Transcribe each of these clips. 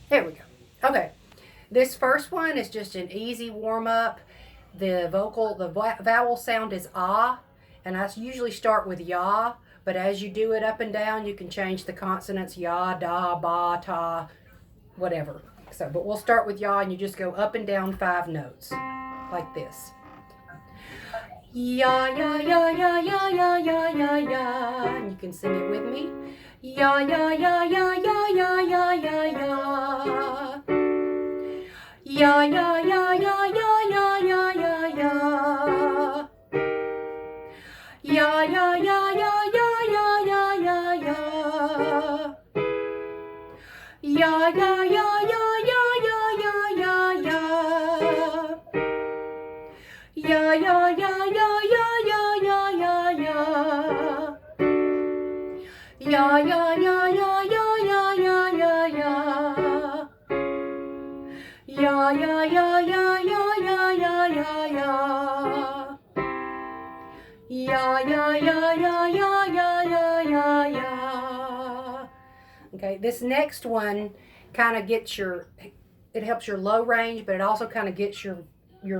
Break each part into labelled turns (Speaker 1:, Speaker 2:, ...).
Speaker 1: There we go. Okay. This first one is just an easy warm up. The vowel sound is ah, and I usually start with ya, but as you do it up and down, you can change the consonants ya, da, ba, ta, whatever. So, but we'll start with ya, and you just go up and down 5 notes like this. Ya, ya, ya, ya, ya, ya, ya, ya, ya. And you can sing it with me. Ya, ya, ya, ya, ya, ya, ya, ya, ya. Ya, ya, ya, ya, ya, ya, ya, ya, ya. Ya, ya, ya, ya, ya, ya, ya, ya, ya. Ya, ya, ya, ya, ya, ya, ya, ya, ya. Ya, ya, ya, ya, ya, ya, ya, ya, ya. Ya, ya, ya, ya, ya, ya, ya, ya, ya. Ya, ya, ya, ya, ya, ya, ya, ya, ya. Ya, ya, ya, ya, ya, ya, ya, ya, ya. Okay, this next one kind of gets it helps your low range, but it also kind of gets your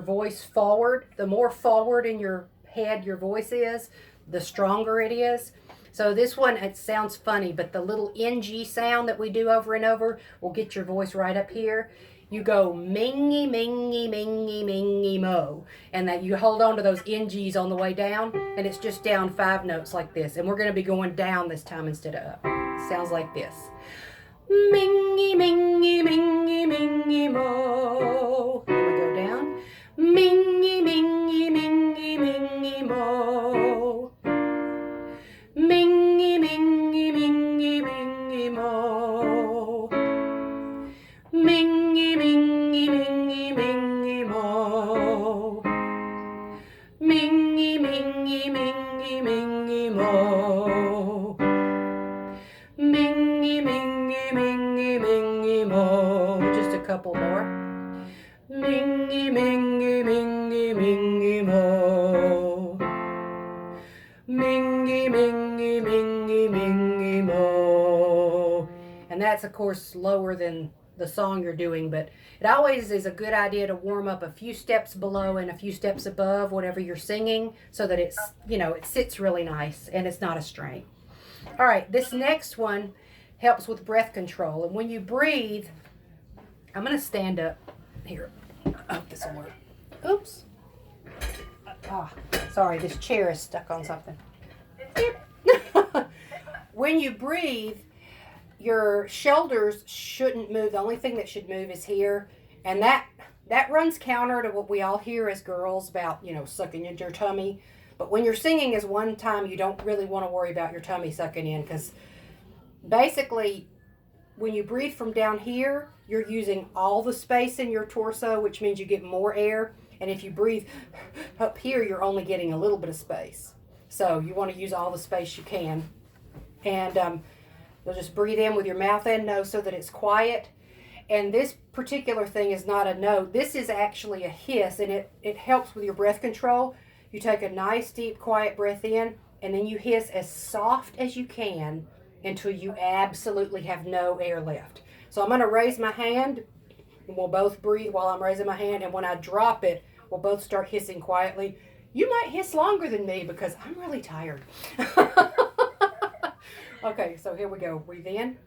Speaker 1: voice forward. The more forward in your head your voice is, the stronger it is. So this one, it sounds funny, but the little ng sound that we do over and over will get your voice right up here. You go mingy, mingy, mingy, mingy, mo. And that you hold on to those NGs on the way down, and it's just down 5 notes like this. And we're going to be going down this time instead of up. It sounds like this. Mingy, mingy, mingy, mingy, mo. Then we go down. Mingy, mingy, mingy, mingy, mo. Mingy, mingy, mingy, mingy, mo. Mingy, mingy, mingy, mingy, mo. Mingy, mingy, mingy, mingy, mo. Mingy, mingy, mingy, mingy, mo. Just a couple more. Mingy, mingy, mingy, mingy, mo. Mingy, mingy, mingy, mingy, mo. And that's, of course, lower than the song you're doing, but it always is a good idea to warm up a few steps below and a few steps above whatever you're singing so that it's, it sits really nice and it's not a strain. All right, this next one helps with breath control. And when you breathe, I'm going to stand up here. I hope this will work. Oops. Ah, sorry, this chair is stuck on something. When you breathe, your shoulders shouldn't move. The only thing that should move is here. And that runs counter to what we all hear as girls about, sucking into your tummy. But when you're singing as one time, you don't really want to worry about your tummy sucking in, because basically when you breathe from down here, you're using all the space in your torso, which means you get more air. And if you breathe up here, you're only getting a little bit of space. So you want to use all the space you can. And you'll just breathe in with your mouth and nose so that it's quiet. And this particular thing is not a note. This is actually a hiss, and it helps with your breath control. You take a nice, deep, quiet breath in, and then you hiss as soft as you can until you absolutely have no air left. So I'm going to raise my hand, and we'll both breathe while I'm raising my hand. And when I drop it, we'll both start hissing quietly. You might hiss longer than me because I'm really tired. Okay, so here we go. Breathe in.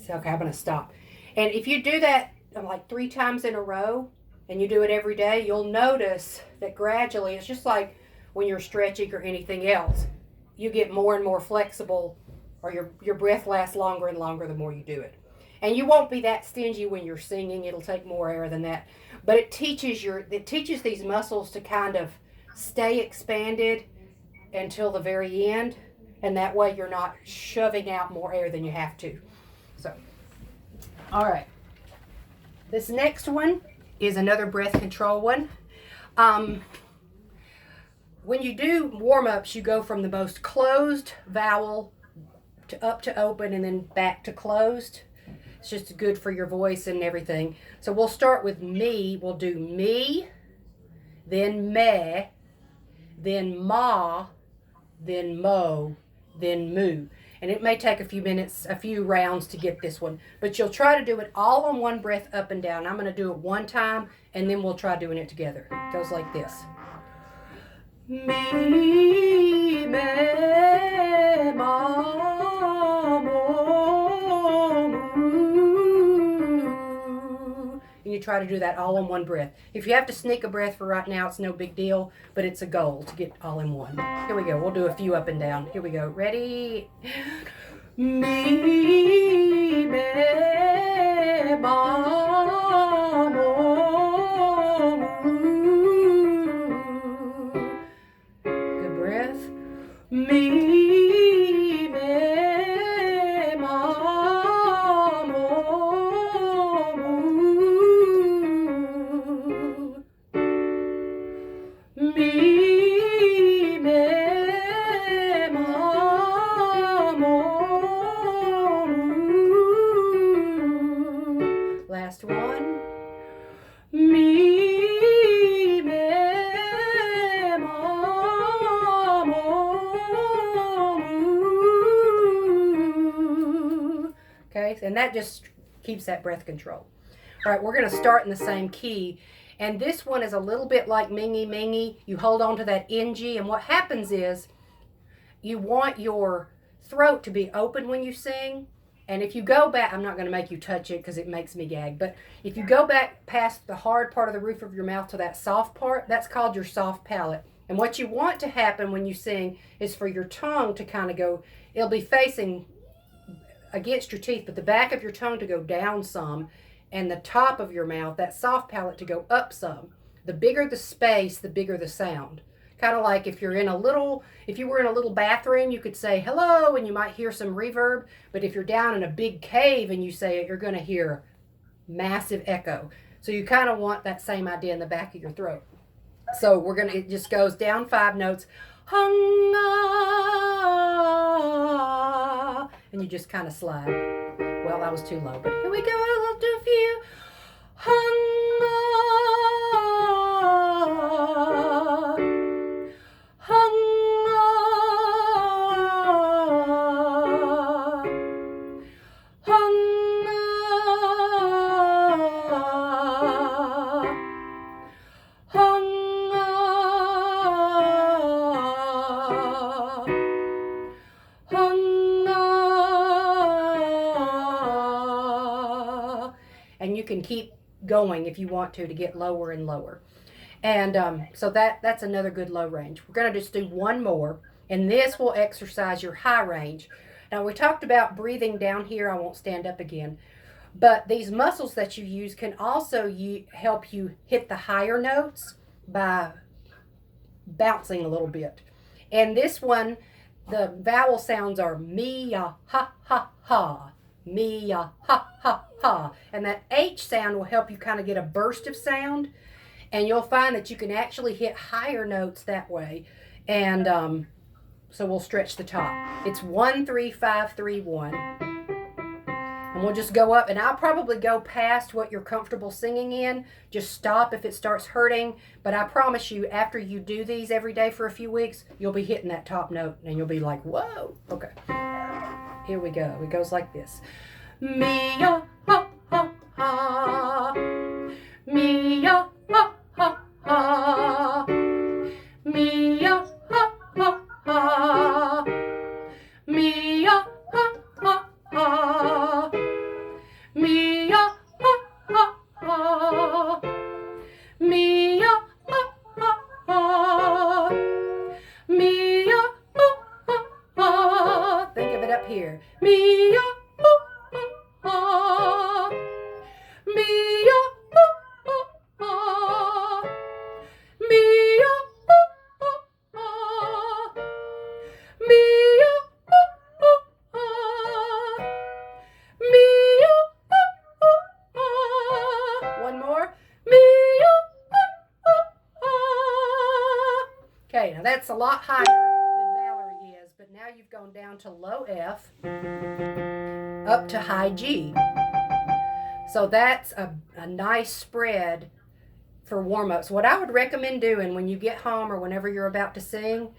Speaker 1: Okay, I'm going to stop. And if you do that like 3 times in a row and you do it every day, you'll notice that gradually, it's just like when you're stretching or anything else, you get more and more flexible, or your breath lasts longer and longer the more you do it. And you won't be that stingy when you're singing. It'll take more air than that. But it teaches these muscles to kind of stay expanded until the very end, and that way you're not shoving out more air than you have to. So, all right. This next one is another breath control one. When you do warm-ups, you go from the most closed vowel to up to open and then back to closed. It's just good for your voice and everything. So we'll start with me. We'll do me, then meh, then ma, then mo, then moo. And it may take a few minutes, a few rounds to get this one. But you'll try to do it all on one breath up and down. I'm going to do it one time, and then we'll try doing it together. It goes like this. Me, me, ma, mo, moo. And you try to do that all in one breath. If you have to sneak a breath for right now, it's no big deal, but it's a goal to get all in one. Here we go. We'll do a few up and down. Here we go. Ready? Me, me, ma, mo, moo. Good breath. Me, me, ma, mo, moo. Me, me, ma, mo, moo. Last one. Me, me, ma, mo, moo. Okay, and that just keeps that breath control. All right, we're going to start in the same key. And this one is a little bit like mingy mingy. You hold on to that NG, and what happens is you want your throat to be open when you sing. And if you go back, I'm not going to make you touch it because it makes me gag, but if you go back past the hard part of the roof of your mouth to that soft part, that's called your soft palate. And what you want to happen when you sing is for your tongue to kind of go, it'll be facing against your teeth, but the back of your tongue to go down some, and the top of your mouth, that soft palate, to go up some. The bigger the space, the bigger the sound. Kind of like if you were in a little bathroom, you could say hello and you might hear some reverb, but if you're down in a big cave and you say it, you're going to hear massive echo. So you kind of want that same idea in the back of your throat. So it just goes down 5 notes. Hung, ah, and you just kind of slide. Well, that was too low, but here we go. I'll do a few. Hung, ah, hung, ah, hung, ah, hung, ah, hung, ah. And you can keep going if you want to get lower and lower. And so that's another good low range. We're going to just do one more, and this will exercise your high range. Now, we talked about breathing down here. I won't stand up again. But these muscles that you use can also help you hit the higher notes by bouncing a little bit. And this one, the vowel sounds are me, ya, ha, ha, ha. Me, ya, ha, ha, ha. And that H sound will help you kind of get a burst of sound. And you'll find that you can actually hit higher notes that way. And so we'll stretch the top. It's 1, 3, 5, 3, 1. And we'll just go up. And I'll probably go past what you're comfortable singing in. Just stop if it starts hurting. But I promise you, after you do these every day for a few weeks, you'll be hitting that top note. And you'll be like, whoa. Okay. Here we go. It goes like this. Me, ya, ha, ha, ha. Me, ya, ha, ha, ha. Me, ya, ha, ha, ha. Me, ya, ha, ha, ha. Me, ya, ha, ha, ha. Me, ya, ha, ha, ha. Me, ya, ha, ha, ha. Think of it up here. Me, ya, ha, ha, ha. Me, ya, ha, ha, ha. Me, ya, ha, ha, ha. Me, ya, ha, ha, ha. Me, ya, ha, ha, ha. One more. Me, ya, ha, ha, ha. Okay, now that's a lot higher than Valerie is, but now you've we've gone down to low F, up to high G. So that's a nice spread for warm-ups. What I would recommend doing when you get home or whenever you're about to sing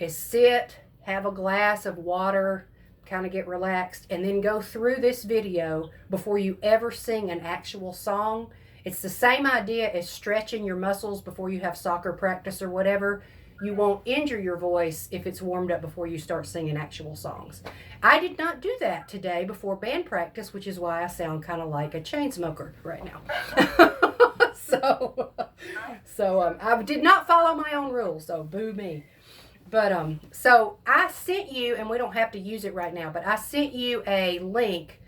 Speaker 1: is sit, have a glass of water, kind of get relaxed, and then go through this video before you ever sing an actual song. It's the same idea as stretching your muscles before you have soccer practice or whatever. You won't injure your voice if it's warmed up before you start singing actual songs. I did not do that today before band practice, which is why I sound kind of like a chain smoker right now. So I did not follow my own rules, so boo me. But so I sent you, and we don't have to use it right now, but I sent you a link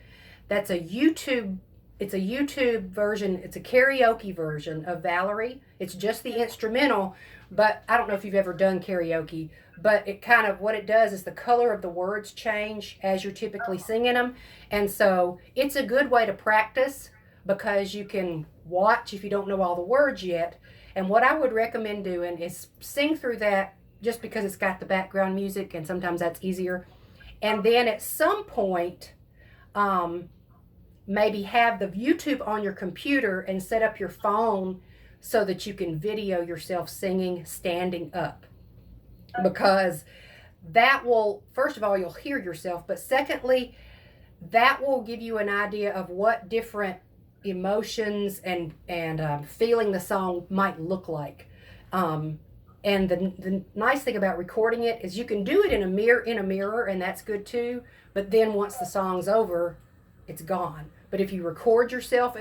Speaker 1: that's a YouTube. It's a YouTube version. It's a karaoke version of Valerie. It's just the instrumental, but I don't know if you've ever done karaoke, but it kind of, what it does is the color of the words change as you're typically singing them. And so it's a good way to practice because you can watch if you don't know all the words yet. And what I would recommend doing is sing through that just because it's got the background music and sometimes that's easier. And then at some point, maybe have the YouTube on your computer and set up your phone so that you can video yourself singing standing up. Because that will, first of all, you'll hear yourself, but secondly, that will give you an idea of what different emotions and feeling the song might look like. And the nice thing about recording it is you can do it in a mirror, and that's good too. But then once the song's over, it's gone. But if you record yourself